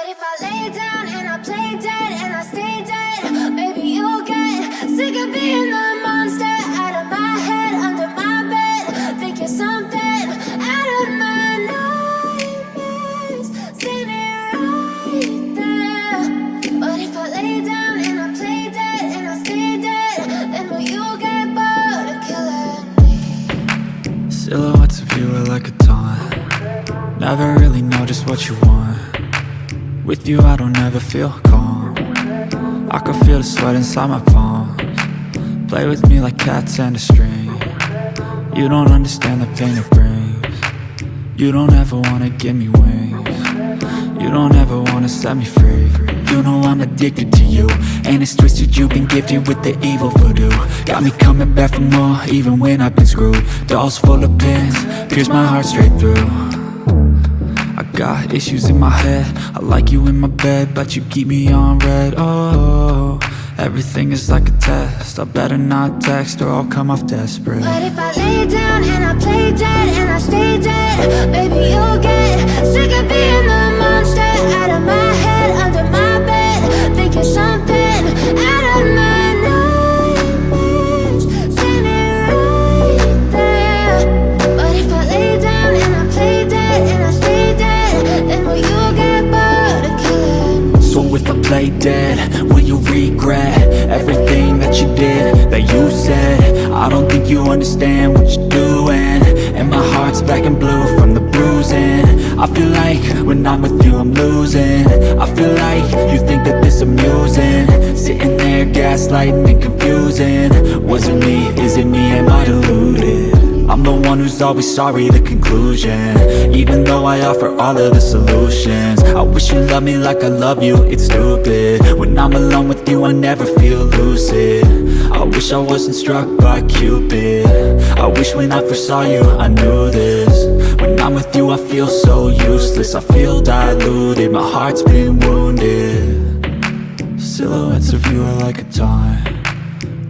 if I lay down and I play dead and I stay dead, maybe you'll get sick of being the monster out of my head, under my bed. Think you're something out of my nightmares, standing right there. But if I lay down and I play dead and I stay dead, then will you get bored of killing me? Silhouettes of you are like a taunt. Never really know just what you want. With you I don't ever feel calm. I can feel the sweat inside my palms. Play with me like cats and a string. You don't understand the pain it brings. You don't ever wanna give me wings. You don't ever wanna set me free. You know I'm addicted to you, and it's twisted, you've been gifted with the evil voodoo. Got me coming back for more, even when I've been screwed. Dolls full of pins, pierce my heart straight through. I got issues in my head, I like you in my bed, but you keep me on red. Oh, everything is like a test, I better not text or I'll come off desperate. But if I lay down and I play dead and I stay dead, baby you'll get sick of being the monster out of my head, under my bed. Think you're something out of my nightmares, standing right there. But if I lay down and I play dead and I stay dead, then will you get bored of killing me? So if I play dead, will you regret everything that you did, that you said? I don't think you understand what you're doing, and my heart's black and blue from the bruising. I feel like when I'm with you I'm losing. I feel like you think that this amusing, sitting there gaslighting and confusing. Was it me? Is it me? Am I deluded? I'm the one who's always sorry, the conclusion, even though I offer all of the solutions. I wish you loved me like I love you, it's stupid. When I'm alone with you I never feel lucid. I wish I wasn't struck by Cupid. I wish when I first saw you I knew this. When I'm with you I feel so useless, I feel diluted, my heart's been wounded. Silhouettes of you are like a taunt.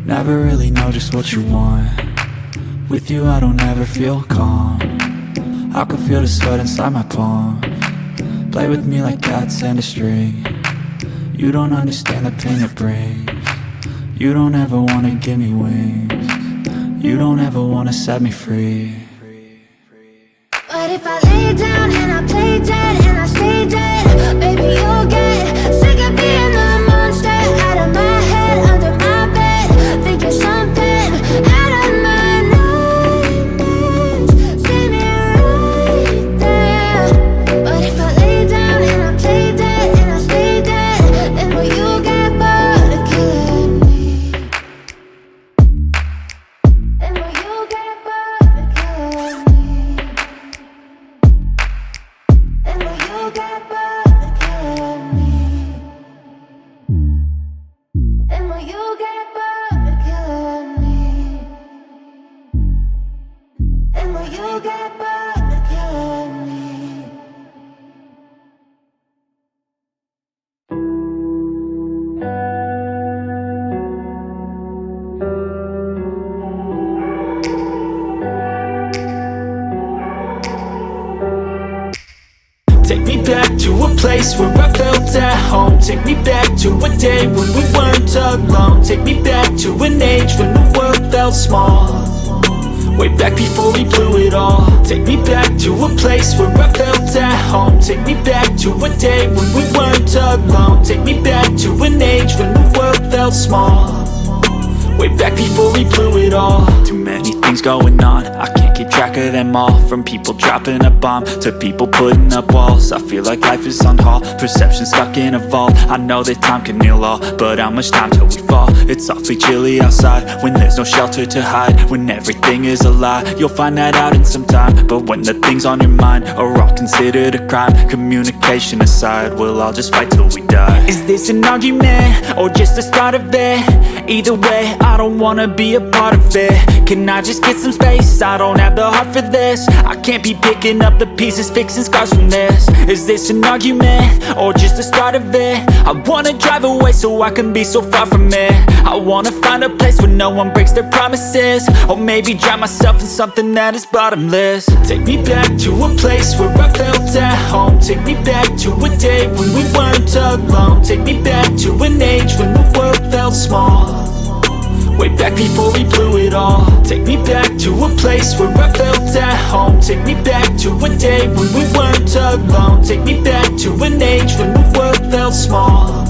Never really know just what you want. With you I don't ever feel calm. I can feel the sweat inside my palms. Play with me like cats and a string. You don't understand the pain it brings. You don't ever wanna give me wings. You don't ever wanna set me free. But if I lay down and I play dead and I stay dead, baby you'll get sick of being the monster out of my head, under my bed. Think you're something out of my nightmares, standing right there. But if I lay down and I play dead and I stay dead, then will you get bored of killing me? Then will you get bored of killing me? Then will you get bored of killing me? Then will you get bored of killing me? Then will you get bored of killing me? Take me back to a place where I felt at home. Take me back to a day when we weren't alone. Take me back to an age when the world felt small, way back before we blew it all. Take me back to a place where I felt at home. Take me back to a day when we weren't alone. Take me back to an age when the world felt small, way back before we blew it all. Too many things going on, I can't keep track of them all. From people dropping a bomb to people putting up walls. I feel like life is on hold, perception stuck in a vault. I know that time can heal all, but how much time till we fall? It's awfully chilly outside when there's no shelter to hide. When everything is a lie, you'll find that out in some time. But when the things on your mind are all considered a crime, communication aside, we'll all just fight till we die. Is this an argument or just the start of it? Either way I don't wanna be a part of it. Can I just get some space? I don't have the heart for this. I can't be picking up the pieces, fixing scars from this. Is this an argument, or just the start of it? I wanna drive away so I can be so far from it. I wanna find a place where no one breaks their promises, or maybe drown myself in something that is bottomless. Take me back to a place where I felt at home. Take me back to a day when we weren't alone. Take me back to an age when the world felt small, way back before we blew it all. Take me back to a place where I felt at home. Take me back to a day when we weren't alone. Take me back to an age when the world felt small,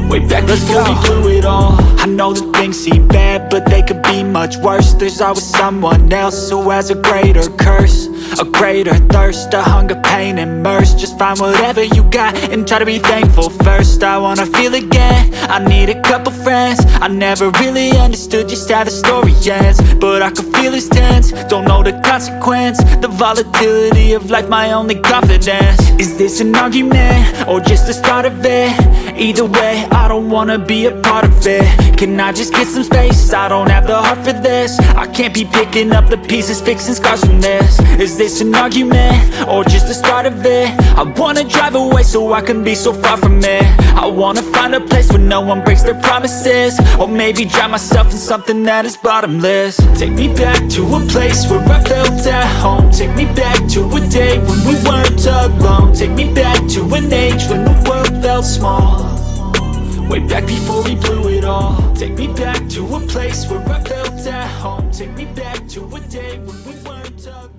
way back before we blew it all. I know that things seem bad, but they could be much worse. There's always someone else who has a greater curse, a greater thirst, a hunger, pain, and mercy. Just find whatever you got and try to be thankful first. I wanna feel again, I need a couple friends. I never really understood just how the story ends, but I can feel it's tense, don't know the consequence. The volatility of life, my only confidence. Is this an argument, or just the start of it? Either way, I don't wanna be a part of it. Can I just get some space? I don't have the heart for this. I can't be picking up the pieces, fixing scars from this. Is this an argument, or just the start of it? I wanna drive away so I can be so far from it. I wanna find a place where no one breaks their promises, or maybe drown myself in something that is bottomless. Take me back to a place where I felt at home. Take me back to a day when we weren't alone. Take me back to an age when the world felt small, way back before we blew it all. Take me back to a place where I felt at home. Take me back to a day when we weren't alone.